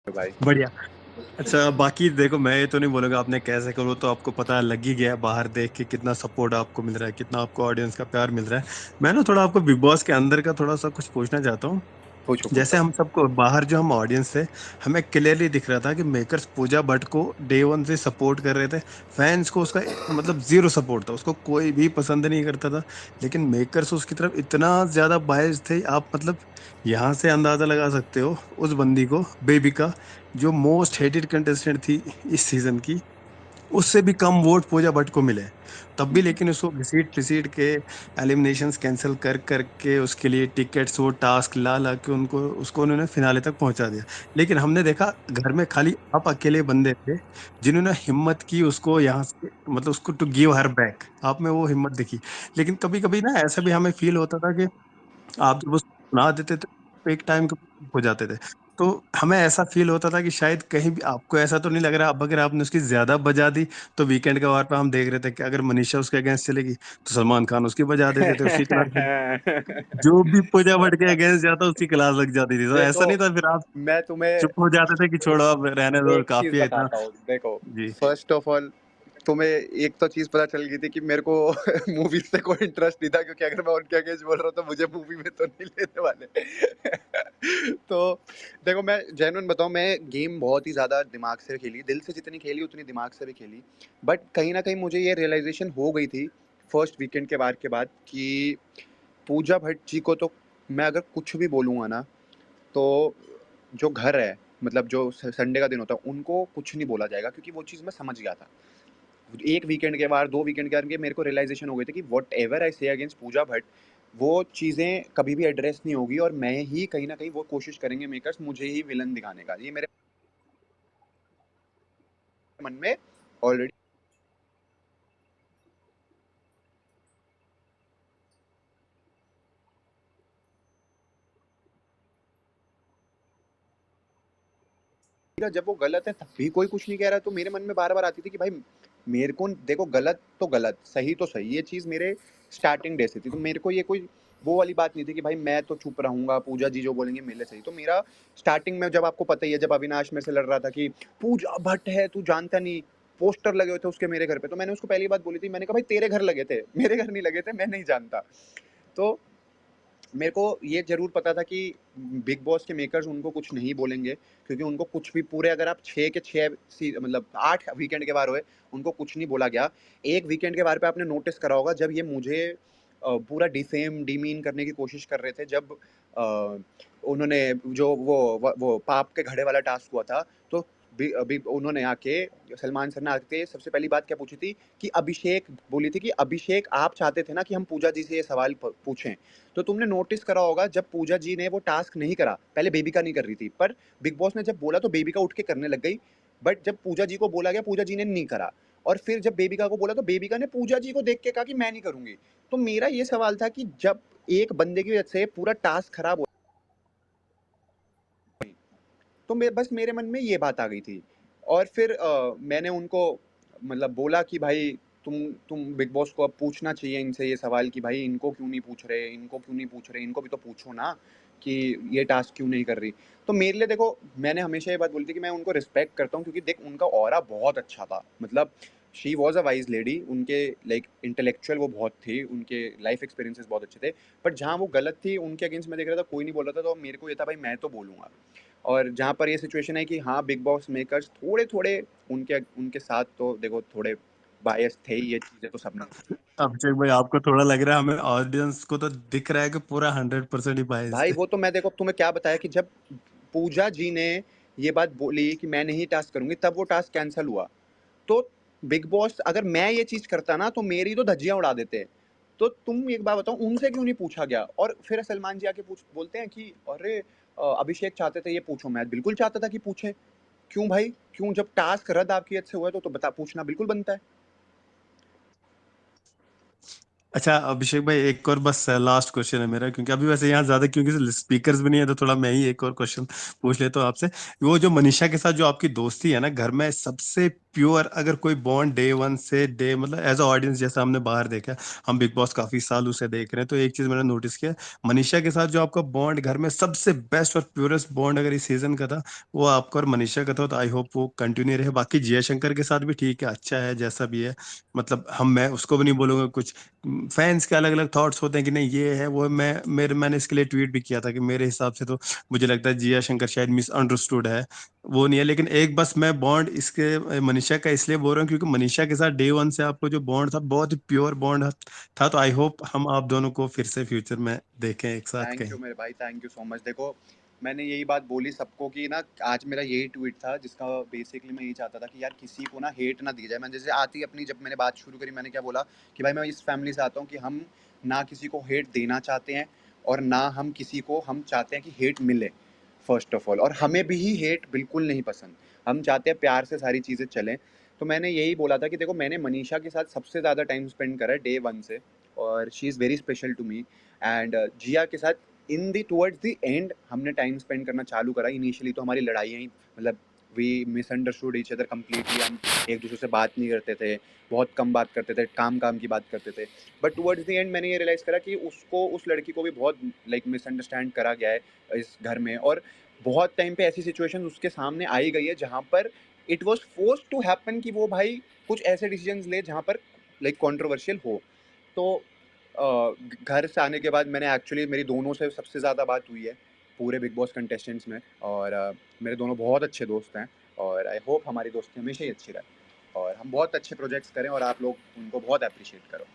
भाई। बढ़िया। अच्छा, बाकी देखो मैं ये तो नहीं बोलूँगा आपने कैसे करो, तो आपको पता लग ही गया है बाहर देख के कितना सपोर्ट आपको मिल रहा है, कितना आपको ऑडियंस का प्यार मिल रहा है। मैं ना थोड़ा आपको बिग बॉस के अंदर का थोड़ा-सा कुछ पूछना चाहता हूँ। पूछो जैसे पूछो। हम सबको बाहर जो हम ऑडियंस थे, हमें क्लियरली दिख रहा था कि मेकर्स पूजा भट्ट को डे 1 से सपोर्ट कर रहे थे। फैन्स को उसका मतलब ज़ीरो सपोर्ट था, उसको कोई भी पसंद नहीं करता था। लेकिन मेकर्स उसकी तरफ इतना ज़्यादा बायस्ड थे, आप मतलब यहाँ से अंदाज़ा लगा सकते हो उस बंदी को, बेबी का, जो मोस्ट हेटेड कंटेस्टेंट थी इस सीज़न की, उससे भी कम वोट पूजा भट्ट को मिले। तब भी लेकिन उसको घसीट-पिसीट के एलिमिनेशंस कैंसल कर के उसके लिए टिकट्स वो टास्क ला के उसको उन्होंने फिनाले तक पहुँचा दिया। लेकिन हमने देखा घर में खाली आप अकेले बंदे थे, जिन्होंने हिम्मत की उसको यहाँ से मतलब उसको टू गिव हर बैक। आप में वो हिम्मत दिखी। लेकिन कभी-कभी ना ऐसा भी हमें फ़ील होता था कि आप जब उसको सुना देते थे, तो एक टाइम के बाद चुप हो जाते थे। तो हमें ऐसा फ़ील होता था कि शायद कहीं भी आपको ऐसा तो नहीं लग रहा अब अगर आपने उसकी ज़्यादा बजा दी, तो वीकेंड के वार पे हम देख रहे थे कि अगर मनीषा उसके अगेंस्ट चलेगी, तो सलमान खान उसकी बजा देते थे, उसकी क्लास लग जो भी पूजा भट्ट के अगेंस्ट जाता उसकी क्लास लग जाती थी। तो ऐसा देखो नहीं था फिर आप मैं तुम्हें चुप हो जाते थे कि छोड़ो अब रहने दो एक चीज काफ़ी है इतना। बताता हूँ। देखो, जी। फर्स्ट ऑफ ऑल तुम्हें एक तो चीज पता चल गई थी कि मेरे को मूवीज से कोई इंटरेस्ट नहीं था, क्योंकि अगर मैं उनके अगेंस्ट बोल रहा हूँ तो मुझे मूवी में तो नहीं लेने वाले। तो देखो, मैं जेन्युइन बताऊँ, मैं गेम बहुत ही ज्यादा दिमाग से खेली, दिल से जितनी खेली उतनी दिमाग से भी खेली। बट कहीं ना कहीं मुझे ये रियलाइजेशन हो गई थी फर्स्ट वीकेंड के बाद कि पूजा भट्ट जी को तो मैं अगर कुछ भी बोलूँगा ना, तो जो घर है, मतलब जो संडे का दिन होता है, उनको कुछ नहीं बोला जाएगा, क्योंकि वो चीज़ मैं समझ गया था। एक वीकेंड के बाद, 2 वीकेंड के बाद मेरे को रियलाइज़ेशन हो गई थी कि व्हाटएवर आई से अगेंस्ट पूजा भट्ट, वो चीज़ें कभी भी एड्रेस नहीं होगी, और मैं ही कहीं न कहीं वो कोशिश करेंगे मेकर्स मुझे ही विलन दिखाने का। ये मेरे मन में ऑलरेडी जब वो गलत है तब भी कोई कुछ नहीं कह रहा, तो मेरे मन में बार-बार आती थी कि भाई मेरे को देखो, गलत तो गलत, सही तो सही। ये चीज़ मेरे स्टार्टिंग डे से थी। तो मेरे को ये कोई वो वाली बात नहीं थी कि भाई मैं तो चुप रहूँगा, पूजा जी जो बोलेंगे मेरे लिए सही। तो मेरा स्टार्टिंग में, जब आपको पता ही है, जब अविनाश मेरे से लड़ रहा था कि पूजा भट्ट है, तू जानता नहीं, पोस्टर लगे हुए थे उसके मेरे घर पे। तो मैंने उसको पहली बात बोली थी, मैंने कहा भाई तेरे घर लगे थे, मेरे घर नहीं लगे थे, मैं नहीं जानता। तो मेरे को ये ज़रूर पता था कि बिग बॉस के मेकर्स उनको कुछ नहीं बोलेंगे, क्योंकि उनको कुछ भी, पूरे अगर आप 6 के 6 मतलब 8 वीकेंड के बार हुए, उनको कुछ नहीं बोला गया। एक वीकेंड के बार पे आपने नोटिस करा होगा, जब ये मुझे पूरा डिफेम, डिमीन करने की कोशिश कर रहे थे, जब उन्होंने जो वो पाप के घड़े वाला टास्क हुआ था, तो अभी उन्होंने आके, सलमान सर ने आके सबसे पहली बात क्या पूछी थी कि अभिषेक बोली थी कि अभिषेक आप चाहते थे ना कि हम पूजा जी से ये सवाल पूछें। तो तुमने नोटिस करा होगा, जब पूजा जी ने वो टास्क नहीं करा, पहले बेबिका नहीं कर रही थी, पर बिग बॉस ने जब बोला तो बेबिका उठ के करने लग गई। बट जब पूजा जी को बोला गया, पूजा जी ने नहीं करा। और फिर जब बेबिका को बोला तो बेबिका ने पूजा जी को देख के कहा कि मैं नहीं करूंगी। तो मेरा ये सवाल था कि जब एक बंदे की वजह से पूरा टास्क खराब हो, तो बस मेरे मन में ये बात आ गई थी। और फिर मैंने उनको मतलब बोला कि भाई तुम बिग बॉस को अब पूछना चाहिए इनसे ये सवाल कि भाई इनको क्यों नहीं पूछ रहे, इनको क्यों नहीं पूछ रहे, इनको भी तो पूछो ना कि ये टास्क क्यों नहीं कर रही। तो मेरे लिए देखो, मैंने हमेशा ये बात बोली थी कि मैं उनको रिस्पेक्ट करता हूँ, क्योंकि देख उनका ऑरा बहुत अच्छा था। मतलब she was a wise lady, उनके लाइक इंटेलेक्चुअल वो बहुत थी, उनके लाइफ एक्सपीरियंसेस बहुत अच्छे थे। बट जहाँ वो गलत थी, उनके अगेंस्ट मैं देख रहा था कोई नहीं बोल रहा था, तो मेरे को ये था भाई मैं तो बोलूँगा। और जहाँ पर ये सिचुएशन है कि हाँ, बिग बॉस मेकर्स थोड़े-थोड़े उनके उनके साथ, तो देखो थोड़े बायस थे ही, ये चीज़ें तो सबने। अभिषेक भाई आपको थोड़ा लग रहा है, हमें ऑडियंस को तो दिख रहा है कि पूरा 100% ही भाई बायस्ड है। वो तो मैं देखो, अब तुम्हें क्या बताया कि जब पूजा जी ने ये बात बोली कि मैं नहीं टास्क करूँगी, तब वो टास्क कैंसल हुआ। तो बिग बॉस, अगर मैं ये चीज़ करता ना, तो मेरी तो धज्जियाँ उड़ा देते। तो तुम एक बात बताओ, उनसे क्यों नहीं पूछा गया? और फिर सलमान जी आके बोलते हैं कि अरे अभिषेक चाहते थे ये पूछो। मैं बिल्कुल चाहता था कि पूछें। क्यों भाई? क्यों? जब टास्क रद्द आपकी वजह से हुआ है, तो बता, पूछना बिल्कुल बनता है। अच्छा अभिषेक भाई, एक और बस लास्ट क्वेश्चन है मेरा, क्योंकि अभी वैसे यहाँ ज्यादा क्योंकि स्पीकर्स भी नहीं है, तो थोड़ा मैं ही एक और क्वेश्चन पूछ लेता हूँ आपसे। वो जो मनीषा के साथ जो आपकी दोस्ती है ना घर में, सबसे प्योर अगर कोई बॉन्ड डे वन से डे मतलब एज अ ऑडियंस जैसा हमने बाहर देखा, हम बिग बॉस काफी सालों से देख रहे हैं, तो एक चीज मैंने नोटिस किया, मनीषा के साथ जो आपका बॉन्ड घर में सबसे बेस्ट और प्योरेस्ट बॉन्ड अगर इस सीजन का था, वो आपका और मनीषा का था। तो आई होप वो कंटिन्यू रहे। बाकी जिया शंकर के साथ भी ठीक है, अच्छा है जैसा भी है, मतलब मैं उसको भी नहीं बोलूंगा कुछ। फैंस के अलग अलग थॉट्स होते हैं कि नहीं ये है वो है। मैंने इसके लिए ट्वीट भी किया था कि मेरे हिसाब से तो मुझे लगता है जिया शंकर शायद मिसअंडरस्टूड है, वो नहीं है। लेकिन एक बस मैं बॉन्ड इसके मनीषा का इसलिए बोल रहा हूँ क्योंकि मनीषा के साथ डे वन से आपको जो बॉन्ड था बहुत ही प्योर बॉन्ड था। तो आई होप हम आप दोनों को फिर से फ्यूचर में देखें एक साथ थैंक कहीं। यू मेरे भाई, थैंक यू सो मच। देखो मैंने यही बात बोली सबको कि ना आज मेरा यही ट्वीट था जिसका बेसिकली मैं यही चाहता था कि यार किसी को ना हेट ना दी जाए। मैं जैसे आती अपनी जब मैंने बात शुरू करी मैंने क्या बोला कि भाई मैं इस फैमिली से आता हूँ कि हम ना किसी को हेट देना चाहते हैं और ना हम किसी को हम चाहते हैं कि हेट मिले फर्स्ट ऑफ ऑल, और हमें भी हेट बिल्कुल नहीं पसंद। हम चाहते हैं प्यार से सारी चीज़ें चलें। तो मैंने यही बोला था कि देखो मैंने मनीषा के साथ सबसे ज़्यादा टाइम स्पेंड करा है डे वन से, और she is very special to me. And Jiya के साथ in the towards the end हमने टाइम स्पेंड करना चालू करा। इनिशियली तो हमारी लड़ाइयाँ ही मतलब we misunderstood each other completely. हम एक दूसरे से बात नहीं करते थे, बहुत कम बात करते थे, काम काम की बात करते थे। बट टुवर्ड्स द एंड मैंने ये रियलाइज़ करा कि उसको उस लड़की को भी बहुत लाइक मिसअंडरस्टैंड करा गया है इस घर में, और बहुत टाइम पे ऐसी सिचुएशन उसके सामने आई गई है जहाँ पर it was force to happen कि वो भाई कुछ ऐसे डिसीजंस ले जहाँ पर लाइक कॉन्ट्रोवर्शियल हो। तो घर से आने के बाद मैंने एक्चुअली मेरी दोनों से सबसे ज़्यादा बात हुई है पूरे बिग बॉस कंटेस्टेंट्स में, और मेरे दोनों बहुत अच्छे दोस्त हैं, और आई होप हमारी दोस्ती हमेशा ही अच्छी रहे और हम बहुत अच्छे प्रोजेक्ट्स करें और आप लोग उनको बहुत अप्रिशिएट करो।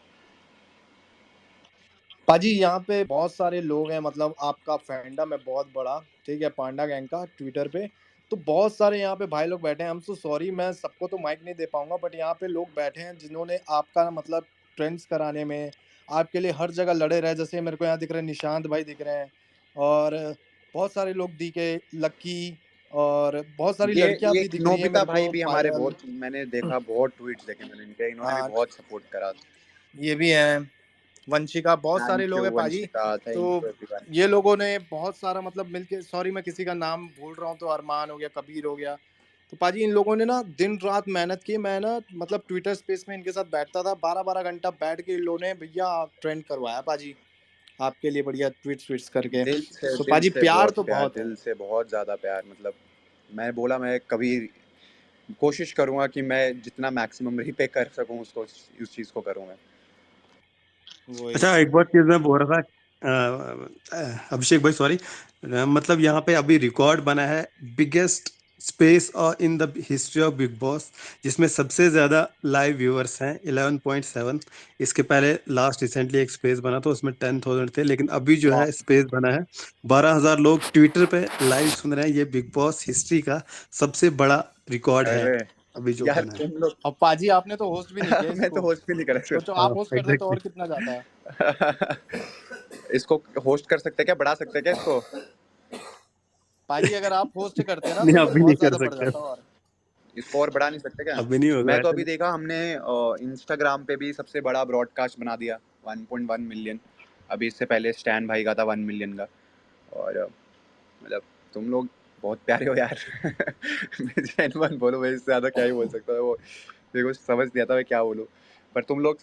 पाजी यहाँ पे बहुत सारे लोग हैं, मतलब आपका फैंडम है बहुत बड़ा, ठीक है, पांडा गैंग का ट्विटर पे। तो बहुत सारे यहाँ पे भाई लोग बैठे हैं। हम सो सॉरी, मैं सबको तो माइक नहीं दे पाऊंगा, बट यहाँ पे लोग बैठे हैं जिन्होंने आपका मतलब ट्रेंड्स कराने में आपके लिए हर जगह लड़े रहे। जैसे मेरे को यहाँ दिख रहे हैं निशांत भाई दिख रहे हैं, और बहुत सारे लोग दिखे, लक्की, और बहुत सारी लड़कियां ये भी दिख रही हैं नोबिता मेरे भाई को, भी हमारे पायल। बहुत, मैंने देखा बहुत ट्वीट्स देखे मैंने इनके, इन्होंने भी हाँ, बहुत सपोर्ट करा। ये भी हैं, वंशिका, बहुत सारे थैंक लोग यू हैं पाजी। वंशिका, तो थैंक यू एवरीवन। ये लोगों ने बहुत सारा मतलब मिलके, सॉरी मैं किसी का नाम भूल रहा हूँ, तो अरमान हो गया, कबीर हो गया। तो पाजी इन लोगों ने ना दिन रात मेहनत की। मैं ना मतलब ट्विटर स्पेस में इनके साथ बैठता था, 12-12 घंटा बैठ के इन लोगों ने भैया ट्रेंड करवाया पाजी आपके लिए, बढ़िया ट्वीट्स करके। तो दिल पाजी से प्यार बहुत तो प्यार, बहुत है। दिल से बहुत ज़्यादा प्यार। मतलब मैं बोला मैं कभी कोशिश करूँगा कि मैं जितना मैक्सिमम रीपे कर सकूँ उसको, उस चीज़ को करूँ मैं। वही। अच्छा, एक बार चीज मैं बोल रहा था, अभिषेक भाई सॉरी, मतलब यहाँ पे अभी रिकॉर्ड बना है बिगेस्ट स्पेस और in the history of big boss, जिसमें सबसे ज्यादा लाइव व्यूअर्स हैं 11.7। इसके पहले लास्ट रिसेंटली एक स्पेस बना था उसमें 10,000 थे, लेकिन अभी जो वाह। है स्पेस बना है 12,000 लोग ट्विटर पे लाइव सुन रहे हैं। ये बिग बॉस हिस्ट्री का सबसे बड़ा रिकॉर्ड है अरे अभी जो यार बना है। तुम लोग और पाजी आपने तो होस्ट भी नहीं किया मैं तो इसको। होस्ट भी नहीं करा सोचो हाँ आप होस्ट करते तो एग्जैक्टली। और कितना जाता। इसको होस्ट कर सकते हैं क्या, बढ़ा सकते हैं क्या इसको? पाजी अगर आप होस्ट करते ना नहीं तो ये अभी नहीं बहुत कर ज्यादा बढ़ सकते, जाता। और इसको और बढ़ा नहीं सकते क्या? अभी नहीं होगा मैं तो ऐसा। अभी देखा हमने इंस्टाग्राम पे भी सबसे बड़ा ब्रॉडकास्ट बना दिया, 1.1 मिलियन। अभी इससे पहले स्टैन भाई का था 1 मिलियन का। और मतलब तुम लोग बहुत प्यारे हो यार। मैं जेन्युइन बोलूं, मैं इससे ज़्यादा क्या ही बोल सकता हूँ। वो देखो समझ नहीं आता मैं क्या बोलूँ, पर तुम लोग